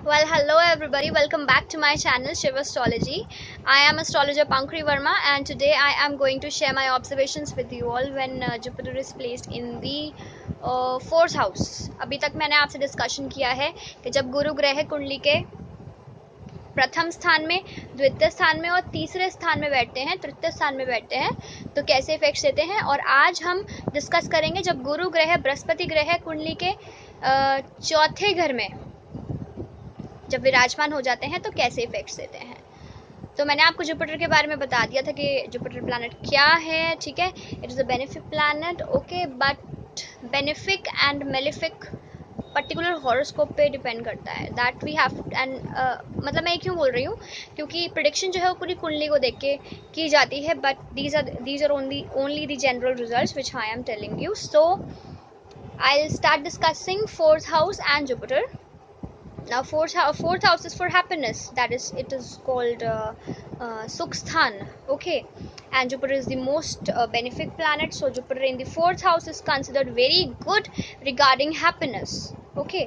Well, hello everybody. Welcome back to my channel Shiv Astrology. I am astrologer Pankri Verma, and today I am going to share my observations with you all when Jupiter is placed in the fourth house. अभी तक मैंने आपसे discussion किया है कि जब गुरु ग्रह कुंडली के प्रथम स्थान में, द्वितीय स्थान में और तीसरे स्थान में बैठते हैं, तृतीय स्थान में बैठते हैं, तो कैसे इफेक्ट्स देते हैं। और आज हम डिस्कस करेंगे जब गुरु ग्रह बृहस्पति ग्रह कुंडली के चौथे घर में जब विराजमान हो जाते हैं तो कैसे इफेक्ट्स देते हैं। तो मैंने आपको जुपिटर के बारे में बता दिया था कि जुपिटर प्लैनेट क्या है, ठीक है। It is a benefic planet, okay, but benefic and malefic particular horoscope पे डिपेंड करता है। दैट वी हैव एंड मतलब मैं क्यों बोल रही हूँ, क्योंकि प्रिडिक्शन जो है वो पूरी कुंडली को देख के की जाती है, but these are only the general results which I am telling you. So I will start discussing fourth house and Jupiter. Now fourth house is for happiness, that is, it is called Suksthan, okay, and Jupiter is the most benefic planet, so Jupiter in the fourth house is considered very good regarding happiness, okay.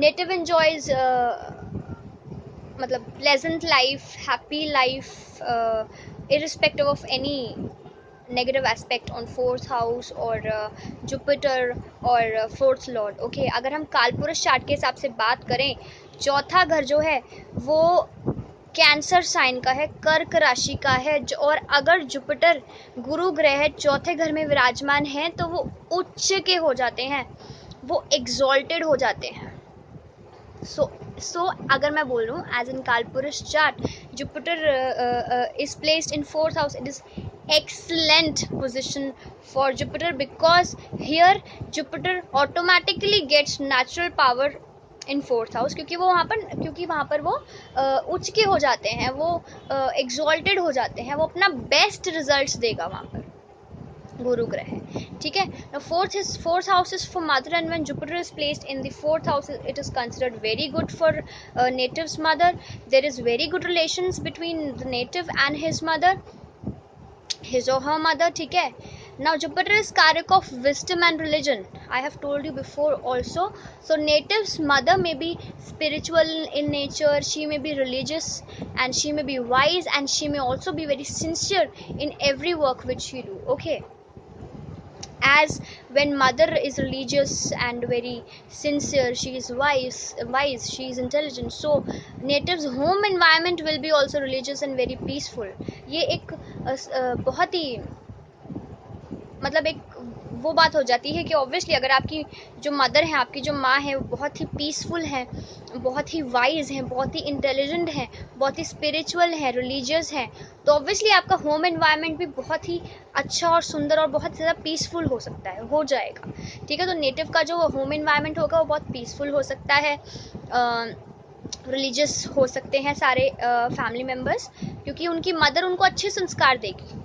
Native enjoys मतलब pleasant life, happy life, irrespective of any negative aspect on fourth house और Jupiter और fourth Lord, okay. अगर हम कालपुरुष chart के हिसाब से बात करें, चौथा घर जो है वो कैंसर साइन का है, कर्क राशि का है, और अगर जुपिटर गुरु ग्रह चौथे घर में विराजमान है तो वो उच्च के हो जाते हैं, वो एग्जॉल्टेड हो जाते हैं। सो अगर मैं बोलूँ as in Kalpurush chart, Jupiter is placed in fourth house, it is excellent position for Jupiter, because here Jupiter automatically gets natural power in fourth house, क्योंकि वहाँ पर वो उच्च के हो जाते हैं, वो exalted हो जाते हैं, वो अपना बेस्ट रिजल्ट्स देगा वहाँ पर गुरु ग्रह, ठीक है। Now fourth house is for mother, and when Jupiter is placed in the fourth house, it is considered very good for native's mother. There is very good relations between the native and his mother, his or her mother, ठीक है। Now Jupiter is कारक of wisdom and religion, I have told you before also. So native's mother may be spiritual in nature, she may be religious, and she may be wise, and she may also be very sincere in every work which she do, okay. As when mother is religious and very sincere, she is wise, she is intelligent, so native's home environment will be also religious and very peaceful. ये एक बहुत ही मतलब एक वो बात हो जाती है कि ऑब्वियसली अगर आपकी जो मदर है, आपकी जो माँ है, वो बहुत ही पीसफुल है, बहुत ही वाइज है, बहुत ही इंटेलिजेंट है, बहुत ही स्पिरिचुअल है, रिलीजियस है, तो ऑब्वियसली आपका होम एनवायरनमेंट भी बहुत ही अच्छा और सुंदर और बहुत ज़्यादा पीसफुल हो सकता है, हो जाएगा, ठीक है। तो नेटिव का जो होम एनवायरनमेंट होगा वो बहुत पीसफुल हो सकता है, रिलीजियस हो सकते हैं सारे फैमिली मेम्बर्स, क्योंकि उनकी मदर उनको अच्छे संस्कार देगी,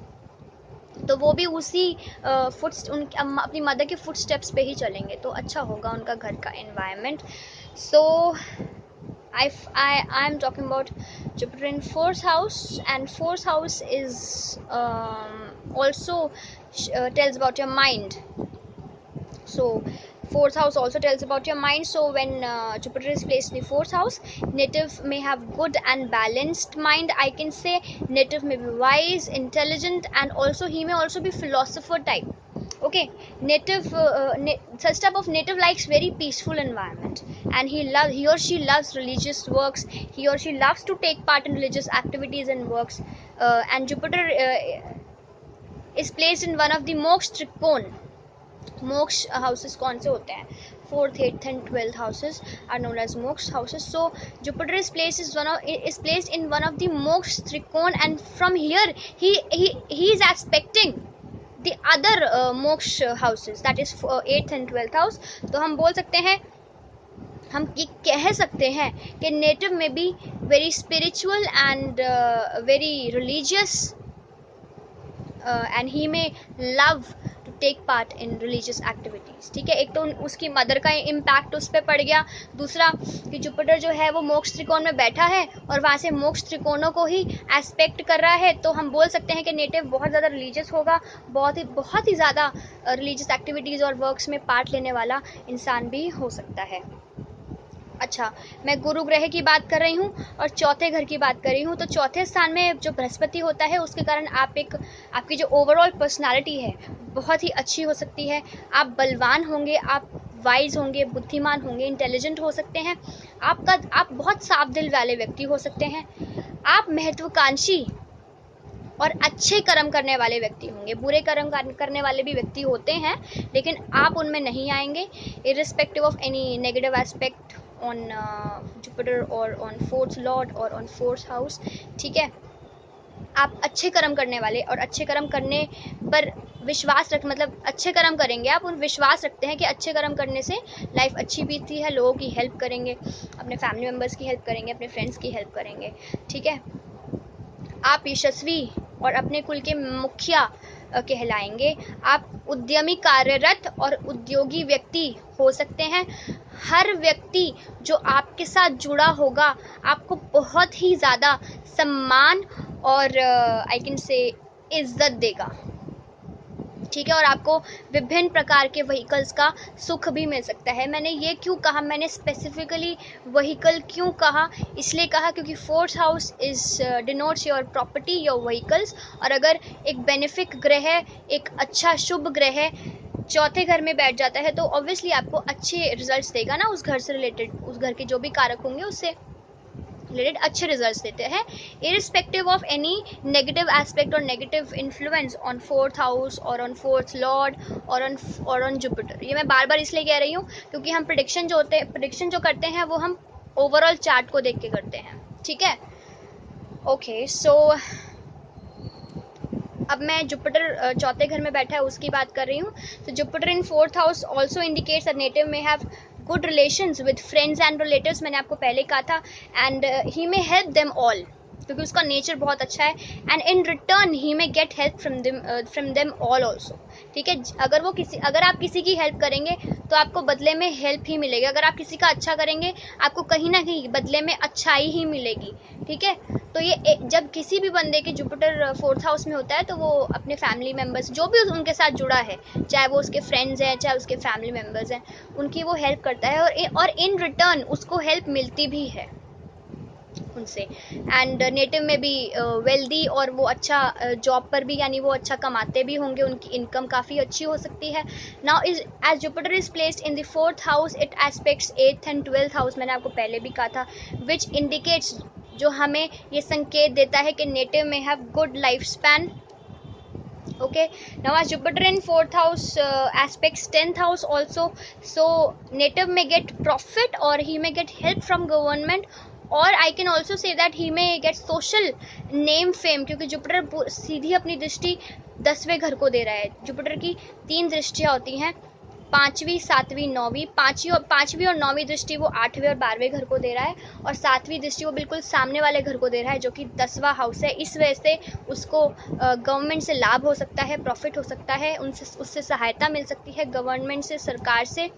तो वो भी उसी अपनी मदर के फुट स्टेप्स पे ही चलेंगे, तो अच्छा होगा उनका घर का environment. So I am talking about Jupiter in fourth house, and fourth house is also tells about your mind. So fourth house also tells about your mind. So when Jupiter is placed in the fourth house, native may have good and balanced mind, I can say. Native may be wise, intelligent, and also he may also be philosopher type, okay. Native such type of native likes very peaceful environment, and he or she loves religious works, he or she loves to take part in religious activities and works, and Jupiter is placed in one of the moksha trikon. Moksha houses कौन से होते हैं? Fourth, eighth and twelfth houses are known as moksha houses. So Jupiter is placed in one of the मोक्ष त्रिकोण, and from here he is aspecting the other मोक्ष houses, that is 8th and 12th house. तो हम बोल सकते हैं, हम ये कह सकते हैं कि नेटिव में be very spiritual and very religious, and he may love to take part in religious activities, ठीक है। एक तो उसकी मदर का इम्पैक्ट उस पर पड़ गया, दूसरा कि जुपिटर जो है वो मोक्ष त्रिकोण में बैठा है और वहाँ से मोक्ष त्रिकोणों को ही एस्पेक्ट कर रहा है, तो हम बोल सकते हैं कि नेटिव बहुत ज़्यादा रिलीजियस होगा, बहुत ही ज़्यादा रिलीजियस एक्टिविटीज़ और वर्क्स में पार्ट लेने वाला इंसान भी हो सकता है। अच्छा, मैं गुरु ग्रह की बात कर रही हूँ और चौथे घर की बात कर रही हूँ। तो चौथे स्थान में जो बृहस्पति होता है उसके कारण आपकी जो ओवरऑल पर्सनालिटी है बहुत ही अच्छी हो सकती है। आप बलवान होंगे, आप वाइज होंगे, बुद्धिमान होंगे, इंटेलिजेंट हो सकते हैं। आप बहुत साफ दिल वाले व्यक्ति हो सकते हैं। आप महत्वाकांक्षी और अच्छे कर्म करने वाले व्यक्ति होंगे। बुरे कर्म करने वाले भी व्यक्ति होते हैं, लेकिन आप उनमें नहीं आएंगे, irrespective of any negative aspect on Jupiter और ऑन फोर्थ लॉर्ड और ऑन फोर्थ हाउस। ठीक है, आप अच्छे कर्म करने वाले और अच्छे कर्म करने पर विश्वास रख, मतलब अच्छे कर्म करेंगे आप, उन विश्वास रखते हैं कि अच्छे कर्म करने से लाइफ अच्छी बीतती है, लोगों की हेल्प करेंगे, अपने फैमिली मेम्बर्स की हेल्प करेंगे, अपने फ्रेंड्स की हेल्प करेंगे। ठीक है, आप यशस्वी और अपने कुल के मुखिया कहलाएंगे। आप उद्यमी, कार्यरत और उद्योगी व्यक्ति हो सकते हैं। हर व्यक्ति जो आपके साथ जुड़ा होगा आपको बहुत ही ज़्यादा सम्मान और आई कैन से इज्जत देगा। ठीक है, और आपको विभिन्न प्रकार के व्हीकल्स का सुख भी मिल सकता है। मैंने ये क्यों कहा, मैंने स्पेसिफिकली व्हीकल क्यों कहा, इसलिए कहा क्योंकि fourth house is denotes your property, your vehicles. और अगर एक बेनिफिक ग्रह, एक अच्छा शुभ ग्रह चौथे घर में बैठ जाता है तो ऑब्वियसली आपको अच्छे रिजल्ट्स देगा ना, उस घर से रिलेटेड, उस घर के जो भी कारक होंगे उससे रिलेटेड अच्छे रिजल्ट्स देते हैं, irrespective of any negative aspect और negative influence on fourth house और ऑन फोर्थ लॉर्ड और ऑन जुपिटर। ये मैं बार बार इसलिए कह रही हूँ क्योंकि हम प्रेडिक्शन जो करते हैं वो हम ओवरऑल चार्ट को देख के करते हैं। ठीक है, ओके, सो अब मैं जुपिटर चौथे घर में बैठा है उसकी बात कर रही हूँ। तो Jupiter in fourth house also indicates a native may have good relations with friends and relatives, मैंने आपको पहले कहा था, and he may help them all क्योंकि उसका नेचर बहुत अच्छा है, and in return he may get help from them all also. ठीक है, अगर आप किसी की हेल्प करेंगे तो आपको बदले में हेल्प ही मिलेगी। अगर आप किसी का अच्छा करेंगे आपको कहीं ना कहीं बदले में अच्छाई ही मिलेगी। ठीक है, तो ये जब किसी भी बंदे के जुपिटर फोर्थ हाउस में होता है तो वो अपने फैमिली मेम्बर्स जो भी उनके साथ जुड़ा है, चाहे वो उसके फ्रेंड्स हैं चाहे उसके फैमिली मेम्बर्स हैं, उनकी वो हेल्प करता है और इन रिटर्न उसको हेल्प मिलती भी है उनसे। एंड नेटिव में भी वेल्दी और वो अच्छा जॉब पर भी, यानी वो अच्छा कमाते भी होंगे, उनकी इनकम काफ़ी अच्छी हो सकती है। Now is as Jupiter is placed in the fourth house it aspects 8th and 12th house, मैंने आपको पहले भी कहा था, विच इंडिकेट्स, जो हमें ये संकेत देता है कि native may have good life span. Okay, now as Jupiter in fourth house aspects 10th house also, so native may get profit or he may get help from government, or I can also say that he may get social name fame, क्योंकि Jupiter सीधी अपनी दृष्टि 10वें घर को दे रहा है। Jupiter की 3 दृष्टियाँ होती हैं, 5वीं 7वीं 9वीं, 5वीं और 9वीं दृष्टि वो 8वें और 12वें घर को दे रहा है, और 7वीं दृष्टि वो बिल्कुल सामने वाले घर को दे रहा है जो कि 10वां हाउस है। इस वजह से उसको गवर्नमेंट से लाभ हो सकता है, प्रॉफिट हो सकता है, उससे सहायता मिल सकती है गवर्नमेंट से, सरकार से,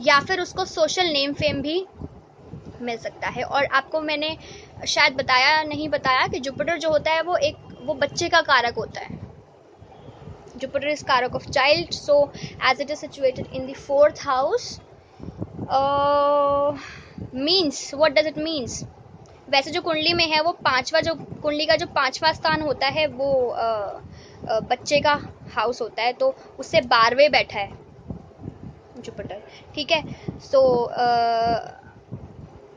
या फिर उसको सोशल नेम फेम भी मिल सकता है। और आपको मैंने शायद नहीं बताया कि जुपिटर जो होता है वो बच्चे का कारक होता है। Jupiter is Karak of child, so as it is situated in the 4th house, means what does it means? वैसे जो कुंडली में है वो कुंडली का जो 5वां स्थान होता है वो बच्चे का हाउस होता है, तो उससे 12वें बैठा है जुपिटर। ठीक है, सो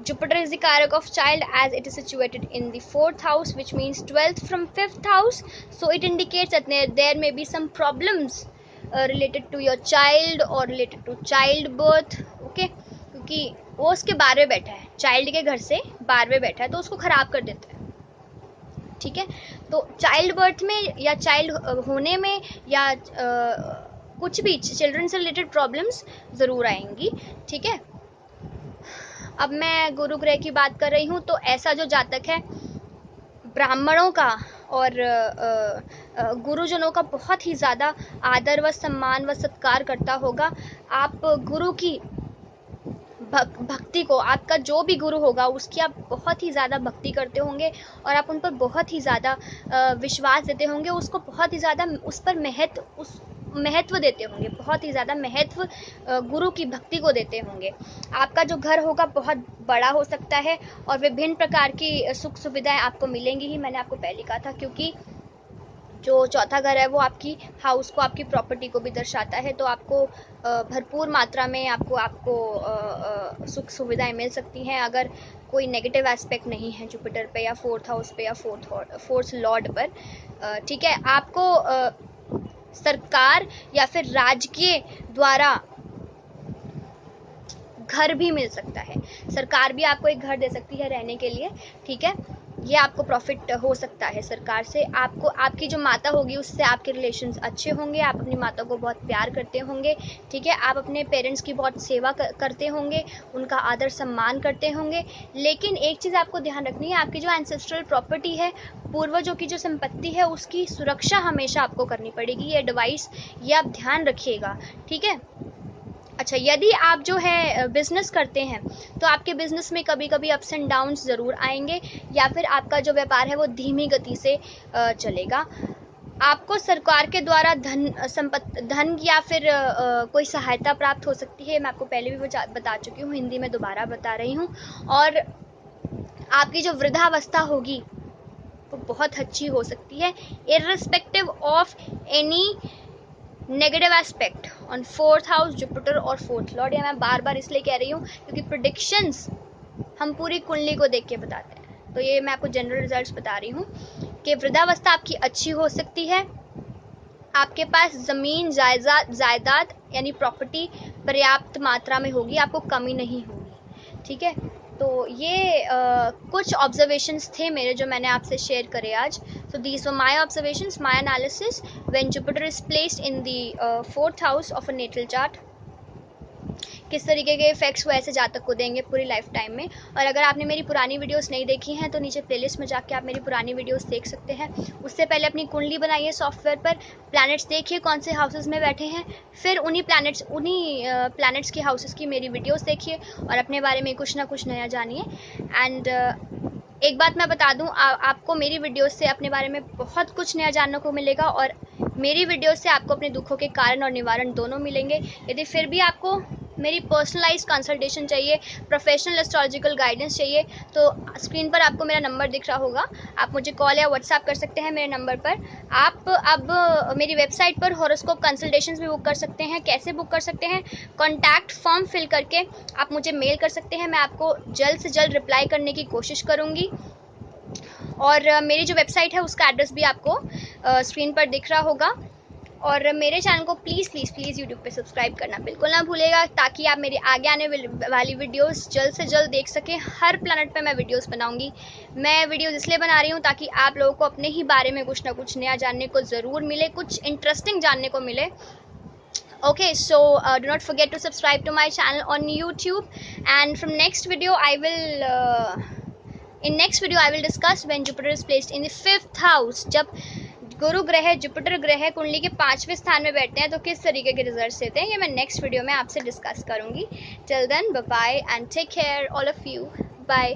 Jupiter is the Karak of child as it is situated in the 4th house, which means 12th from 5th house. So it indicates that there may be some problems related to your child or related to childbirth. Okay, क्योंकि वो उसके 12वें बैठा है, child के घर से 12वें बैठा है तो उसको खराब कर देता है। ठीक है, तो चाइल्ड बर्थ में या चाइल्ड होने में या कुछ भी चिल्ड्रन से रिलेटेड प्रॉब्लम्स ज़रूर आएंगी। ठीक है, अब मैं गुरु ग्रह की बात कर रही हूँ, तो ऐसा जो जातक है ब्राह्मणों का और गुरुजनों का बहुत ही ज़्यादा आदर व सम्मान व सत्कार करता होगा। आप गुरु की भक्ति को, आपका जो भी गुरु होगा उसकी आप बहुत ही ज़्यादा भक्ति करते होंगे और आप उन पर बहुत ही ज़्यादा विश्वास देते होंगे, उसको बहुत ही ज़्यादा उस पर महत्व देते होंगे, बहुत ही ज़्यादा महत्व गुरु की भक्ति को देते होंगे। आपका जो घर होगा बहुत बड़ा हो सकता है और विभिन्न प्रकार की सुख सुविधाएं आपको मिलेंगी ही, मैंने आपको पहले कहा था, क्योंकि जो चौथा घर है वो आपकी हाउस को, आपकी प्रॉपर्टी को भी दर्शाता है। तो आपको भरपूर मात्रा में आपको सुख सुविधाएं मिल सकती हैं अगर कोई नेगेटिव एस्पेक्ट नहीं है जुपिटर पे या फोर्थ हाउस पे या फोर्थ लॉर्ड पर। ठीक है, आपको सरकार या फिर राजकीय द्वारा घर भी मिल सकता है, सरकार भी आपको एक घर दे सकती है रहने के लिए। ठीक है, ये आपको प्रॉफिट हो सकता है सरकार से। आपको आपकी जो माता होगी उससे आपके रिलेशंस अच्छे होंगे, आप अपनी माता को बहुत प्यार करते होंगे। ठीक है, आप अपने पेरेंट्स की बहुत सेवा करते होंगे, उनका आदर सम्मान करते होंगे। लेकिन एक चीज़ आपको ध्यान रखनी है, आपकी जो एंसेस्ट्रल प्रॉपर्टी है, पूर्वजों की जो संपत्ति है, उसकी सुरक्षा हमेशा आपको करनी पड़ेगी। ये एडवाइस ये आप ध्यान रखिएगा। ठीक है। अच्छा, यदि आप जो है बिजनेस करते हैं तो आपके बिजनेस में कभी कभी अप्स एंड डाउन्स ज़रूर आएंगे, या फिर आपका जो व्यापार है वो धीमी गति से चलेगा। आपको सरकार के द्वारा धन या फिर कोई सहायता प्राप्त हो सकती है, मैं आपको पहले भी बता चुकी हूँ, हिंदी में दोबारा बता रही हूँ। और आपकी जो वृद्धावस्था होगी वो बहुत अच्छी हो सकती है, irrespective of any negative aspect on fourth house Jupiter और फोर्थ लॉर्ड। या मैं बार बार इसलिए कह रही हूँ क्योंकि प्रेडिक्शंस हम पूरी कुंडली को देख के बताते हैं, तो ये मैं आपको जनरल रिजल्ट्स बता रही हूँ कि वृद्धावस्था आपकी अच्छी हो सकती है, आपके पास ज़मीन जायदाद यानी प्रॉपर्टी पर्याप्त मात्रा में होगी, आपको कमी नहीं होगी। ठीक है, तो ये कुछ ऑब्जर्वेशंस थे मेरे जो मैंने आपसे शेयर करे आज। So these were my observations, my analysis when Jupiter is placed in the fourth house of a natal chart. किस तरीके के इफेक्ट्स वो ऐसे जातक को देंगे पूरी लाइफ टाइम में। और अगर आपने मेरी पुरानी वीडियोस नहीं देखी हैं तो नीचे प्लेलिस्ट में जाके आप मेरी पुरानी वीडियोस देख सकते हैं। उससे पहले अपनी कुंडली बनाइए सॉफ्टवेयर पर, प्लैनेट्स देखिए कौन से हाउसेस में बैठे हैं, फिर उन्हीं प्लैनेट्स के हाउसेस की मेरी वीडियोस देखिए और अपने बारे में कुछ ना कुछ नया जानिए। एंड एक बात मैं बता दूं, आपको मेरी वीडियोस से अपने बारे में बहुत कुछ नया जानने को मिलेगा और मेरी वीडियोस से आपको अपने दुखों के कारण और निवारण दोनों मिलेंगे। यदि फिर भी आपको मेरी पर्सनलाइज कंसल्टेशन चाहिए, प्रोफेशनल एस्ट्रोलॉजिकल गाइडेंस चाहिए, तो स्क्रीन पर आपको मेरा नंबर दिख रहा होगा, आप मुझे कॉल या व्हाट्सएप कर सकते हैं मेरे नंबर पर। आप अब मेरी वेबसाइट पर हॉरोस्कोप कंसल्टेशंस भी बुक कर सकते हैं। कैसे बुक कर सकते हैं? कॉन्टैक्ट फॉर्म फिल करके आप मुझे मेल कर सकते हैं, मैं आपको जल्द से जल्द रिप्लाई करने की कोशिश करूँगी। और मेरी जो वेबसाइट है उसका एड्रेस भी आपको स्क्रीन पर दिख रहा होगा। और मेरे चैनल को प्लीज़ यूट्यूब पे सब्सक्राइब करना बिल्कुल ना भूलेगा, ताकि आप मेरी आगे आने वाली वीडियोस जल्द से जल्द देख सकें। हर प्लैनेट पे मैं वीडियोस बनाऊंगी। मैं वीडियोस इसलिए बना रही हूँ ताकि आप लोगों को अपने ही बारे में कुछ ना कुछ नया जानने को ज़रूर मिले, कुछ इंटरेस्टिंग जानने को मिले। Okay, so do not forget to subscribe to my channel on YouTube, and from next video I will discuss when Jupiter is placed in the 5th house। जब गुरु ग्रह जुपिटर ग्रह कुंडली के 5वें स्थान में बैठते हैं तो किस तरीके के रिजल्ट्स देते हैं, ये मैं नेक्स्ट वीडियो में आपसे डिस्कस करूंगी। Till then bye bye and take care all of you, bye.